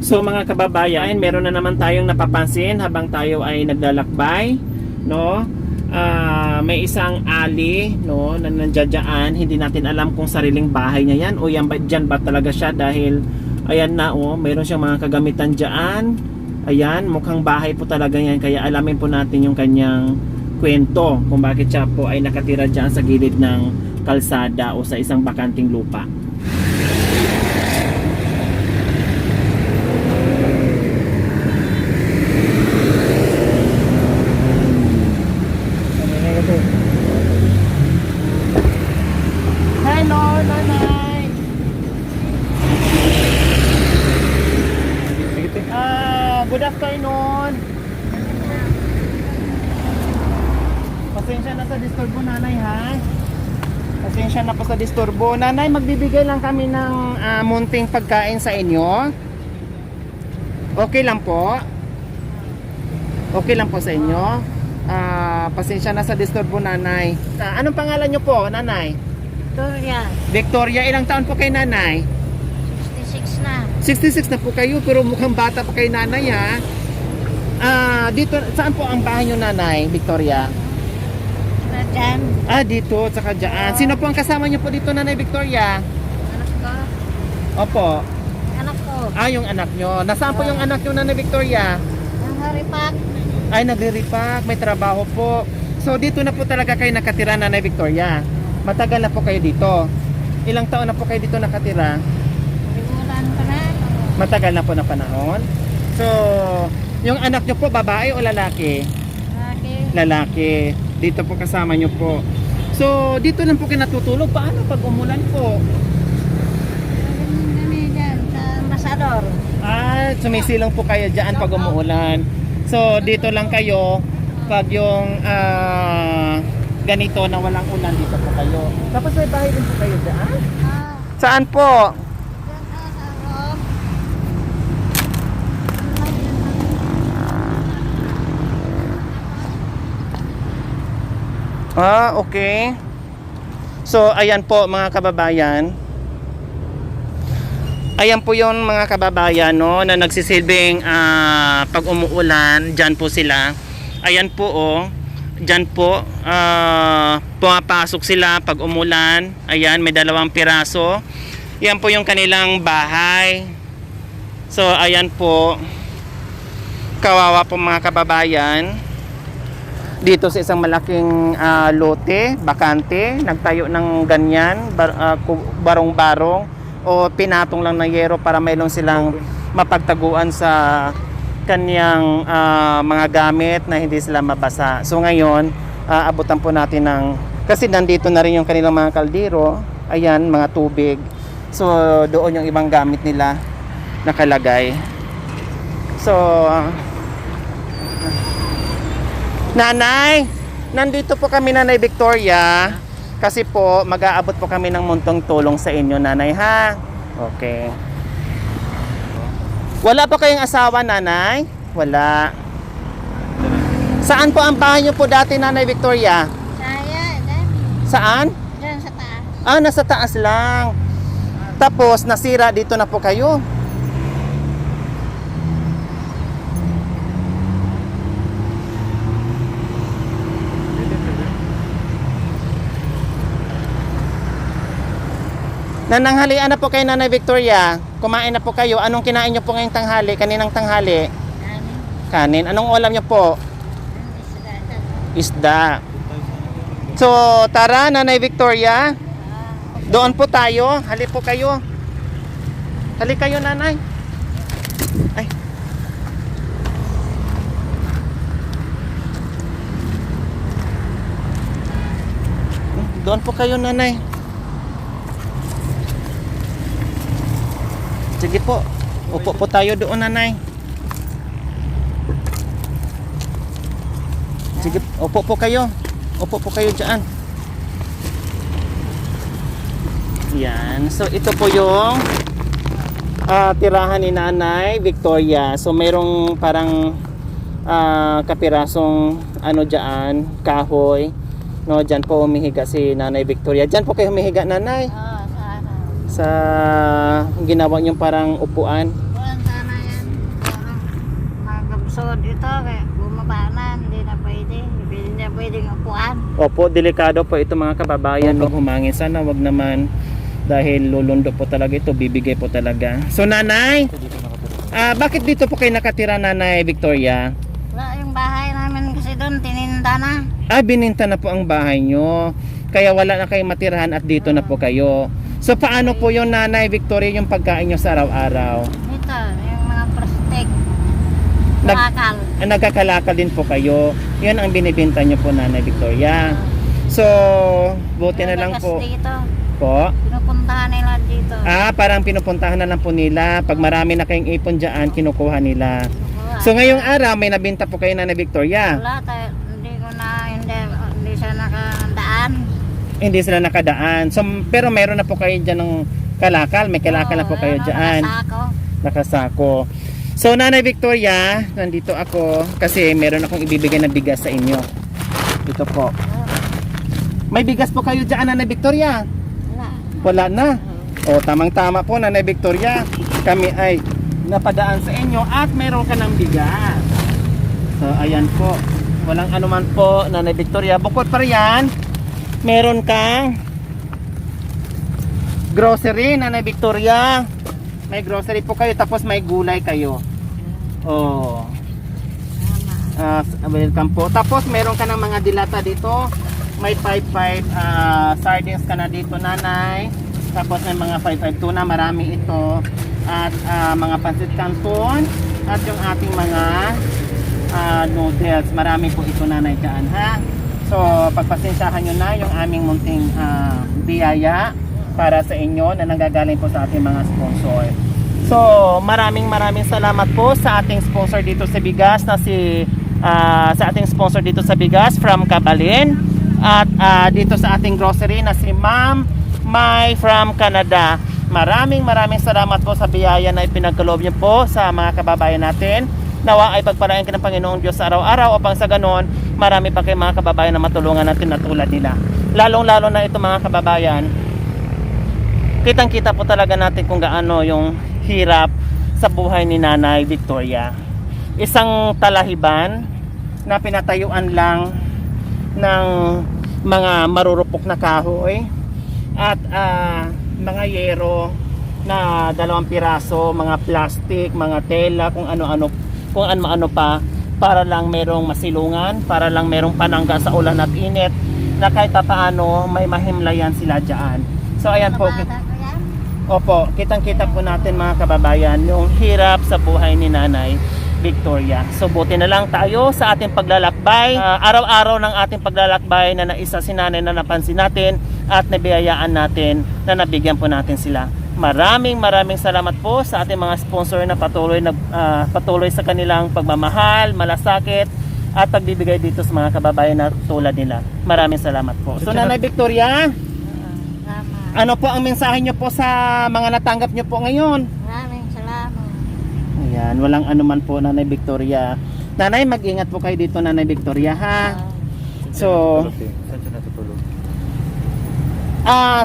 So mga kababayan, meron na naman tayong napapansin habang tayo ay naglalakbay, no? May isang alley, no, na nandiyan, hindi natin alam kung sariling bahay niya yan o yan ba, dyan ba talaga siya dahil ayan na, oh, meron siyang mga kagamitan dyan. Ayan, mukhang bahay po talaga yan, kaya alamin po natin yung kanyang kwento kung bakit siya po ay nakatira dyan sa gilid ng kalsada o sa isang bakanting lupa. Hello, nanay. Good afternoon. Pasensya na sa disturbo, nanay, ha? Pasensya na po sa disturbo. Nanay, magbibigay lang kami ng munting pagkain sa inyo. Okay lang po? Okay lang po sa inyo? Pasensya na sa disturbo, nanay. Anong pangalan nyo po, nanay? Victoria, Victoria, ilang taon po kay nanay? 66 na. 66 na po kayo, pero mukhang bata pa kay nanay, ha? Dito, saan po ang bahay nyo, nanay, Victoria? Na dyan, Dito, tsaka dyan. Sino po ang kasama nyo po dito, nanay Victoria? anak ko. Opo. Anak ko. Yung anak nyo. Nasaan po yung anak nyo, nanay Victoria? Ang haripak. Ay, nagre-repack, may trabaho po. So, dito na po talaga kayo nakatira, nanay Victoria. Matagal na po kayo dito. Ilang taon na po kayo dito nakatira? Libulan pa na. Matagal na po na panahon. So, yung anak nyo po, babae o lalaki? Laki. Lalaki. Dito po kasama nyo po. So, dito lang po kayo natutulog. Paano pag umulan po? Kami dyan sa Masador. Sumisilong po kayo dyan pag umuulan. So, dito lang kayo pag yung ganito na walang ulan, dito po kayo. Tapos may bahay din po kayo dyan? Saan po? Dyan sa loob. Okay. So, ayan po mga kababayan. Ayan po yung mga kababayan, no, na nagsisilbing pag umuulan, dyan po sila. Ayan po, oh. Dyan po, pumapasok sila pag umulan. Ayan, may 2 piraso. Yan po yung kanilang bahay. So, ayan po. Kawawa po mga kababayan. Dito sa isang malaking lote, bakante, nagtayo ng ganyan, barong-barong o pinatong lang ng yero para mayroon silang mapagtaguan sa kanyang mga gamit na hindi sila mabasa. So ngayon, abutan po natin ng, kasi nandito na rin yung kanilang mga kaldero, ayan, mga tubig. So doon yung ibang gamit nila nakalagay. So nanay, nandito po kami, nanay Victoria, kasi po mag-aabot po kami ng muntong tulong sa inyo, nanay, ha? Okay. Wala pa kayong asawa, nanay? Wala. Saan po ang bahay niyo po dati, nanay Victoria? Saya, dyan. Saan? Dyan sa taas. Nasa taas lang. Tapos nasira dito na po kayo. Nananghalian na po kayo, nanay Victoria. Kumain na po kayo. Anong kinain niyo po ngayong tanghali? Kaninang tanghali? Kanin. Kanin. Anong ulam niyo po? Isda. So, tara, nanay Victoria. Doon po tayo. Hali po kayo. Hali kayo, nanay. Ay. Doon po kayo, nanay. Sige po. Upo po tayo doon, nanay. Sige, upo po kayo. Upo po kayo dyan. Yan. So, ito po yung tirahan ni Nanay Victoria. So, mayroong parang kapirasong ano dyan, kahoy. No, dyan po humihiga si Nanay Victoria. Dyan po kayo humihiga, Nanay. Oo, sana. Sa ginawa niyong parang upuan. Buwan sana yan. tuhod ito, kaya bumaba na, hindi na pwede. Hindi na pwedeng upuan. Opo, delikado po ito mga kababayan. Pag humangin, sana wag naman dahil lulundo po talaga ito, bibigay po talaga. So nanay, bakit dito po kayo nakatira, Nanay Victoria? Wala yung bahay namin kasi doon, tininda na. Bininta na po ang bahay nyo. Kaya wala na kayong matirahan at dito na po kayo. So paano po yung Nanay Victoria yung pagkain nyo sa araw-araw? Ito, yung mga plastic. Nag- Bakal. Nagkakalakal din po kayo. Yan ang binibenta nyo po, Nanay Victoria. So, buti na lang po. Dito, Po. pinupuntahan nila dito. Parang pinupuntahan na lang po nila. Pag marami na kayong ipon dyan, kinukuha nila. Wala. So ngayong araw, may nabinta po kayo, Nanay Victoria. Wala, hindi siya nakandaan. Hindi sila nakadaan. So, pero meron na po kayo dyan ng kalakal. May kalakal na po kayo dyan. Nakasako. Nakasako. So, Nanay Victoria, nandito ako kasi meron akong ibibigay na bigas sa inyo. Ito po. May bigas po kayo dyan, Nanay Victoria? Wala. Wala na. O, tamang-tama po, Nanay Victoria. Kami ay napadaan sa inyo at meron ka ng bigas. So, ayan po. Walang anuman po, Nanay Victoria. Bukod pa riyan, meron kang grocery, Nanay Victoria. May grocery po kayo, tapos may gulay kayo. Oh. Welcome po. Tapos meron ka ng mga dilata dito. May 5-5 sardines ka na dito, Nanay. Tapos may mga 5-5 tuna, marami ito. At mga pancit canton. At yung ating mga noodles. Marami po ito, Nanay, dyan, ha? So, pagpasensyahan nyo na yung aming munting biyaya para sa inyo na nanggagaling po sa ating mga sponsor. So, maraming salamat po sa ating sponsor dito sa bigas na sa ating sponsor dito sa bigas from Kabalin at dito sa ating grocery na si Ma'am Mai from Canada. Maraming salamat po sa biyaya na ipinagkaloob niyo po sa mga kababayan natin. Nawa ay pagpalain ka ng Panginoong Diyos sa araw-araw upang sa ganon, marami pa kayong mga kababayan na matulungan natin na tulad nila. Lalong-lalo na ito mga kababayan, kitang-kita po talaga natin kung gaano yung hirap sa buhay ni Nanay Victoria. Isang talahiban na pinatayuan lang ng mga marurupok na kahoy at mga yero na 2 piraso, mga plastic, mga tela, kung ano-ano pa para lang merong masilungan, para lang merong panangga sa ulan at init na kahit paano may mahimlayan sila dyan. So ayan po. Kabata ko yan. Opo, kitang-kita po natin mga kababayan yung hirap sa buhay ni Nanay Victoria. So buti na lang tayo sa ating paglalakbay. Araw-araw ng ating paglalakbay na naisa si Nanay na napansin natin at nabiyayaan natin na nabigyan po natin sila. Maraming salamat po sa ating mga sponsor na patuloy sa kanilang pagmamahal, malasakit at pagbibigay dito sa mga kababayan na tulad nila. Maraming salamat po. So Nanay Victoria, Salamat. ano po ang mensahe nyo po sa mga natanggap nyo po ngayon? Maraming salamat. Ayan, walang anuman po, Nanay Victoria. Nanay, mag-ingat po kayo dito, Nanay Victoria, ha? So,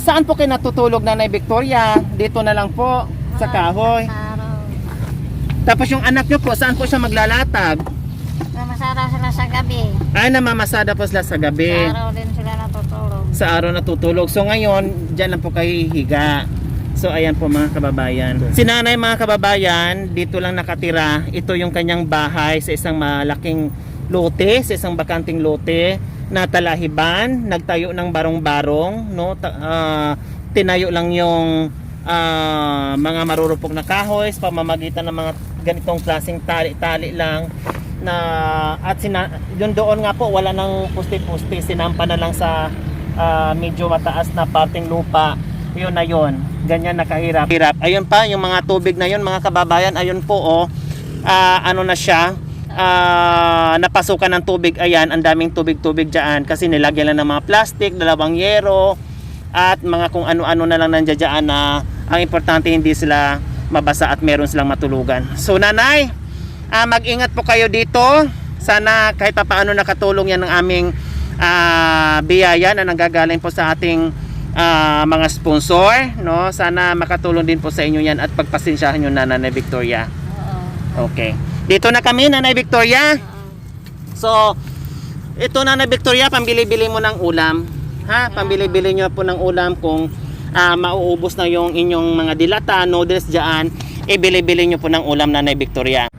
saan po kayo natutulog, Nanay Victoria? Dito na lang po, sa kahoy. Tapos yung anak nyo po, saan po siya maglalatag? Namasada sila sa gabi. Namamasada po sila sa gabi. Sa araw din sila natutulog. Sa araw natutulog. So ngayon, dyan lang po kayo hihiga. So ayan po mga kababayan. Si Nanay mga kababayan, dito lang nakatira. Ito yung kanyang bahay sa isang malaking lote, sa isang bakanting lote na talahiban. Nagtayo ng barong-barong, no? Tinayo lang yung mga marurupok na kahoy sa pamamagitan ng mga ganitong klaseng tali-tali lang na at yun doon nga po wala nang puste-puste, sinampa na lang sa medyo mataas na parteng lupa. Yun na yun, ganyan nakahirap. Ayun pa yung mga tubig na yun mga kababayan, ayun po ano na siya, napasukan ng tubig. Ayan, ang daming tubig dyan kasi nilagyan lang ng mga plastic, 2 yero at mga kung ano-ano na lang nandiyan dyan na ang importante hindi sila mabasa at meron silang matulugan. So Nanay, mag-ingat po kayo dito. Sana kahit pa paano nakatulong yan ng aming biyaya na nanggagaling po sa ating mga sponsor, no? Sana makatulong din po sa inyo yan at pagpasensyahan nyo na, Nanay Victoria. Oo. Okay. Dito na kami, Nanay Victoria. Oo. So, ito Nanay Victoria, pambili-bili mo ng ulam. Ha? Pambili-bili nyo po ng ulam kung mauubos na yung inyong mga dilata, noodles dyan. Ibili-bili nyo po ng ulam, Nanay Victoria.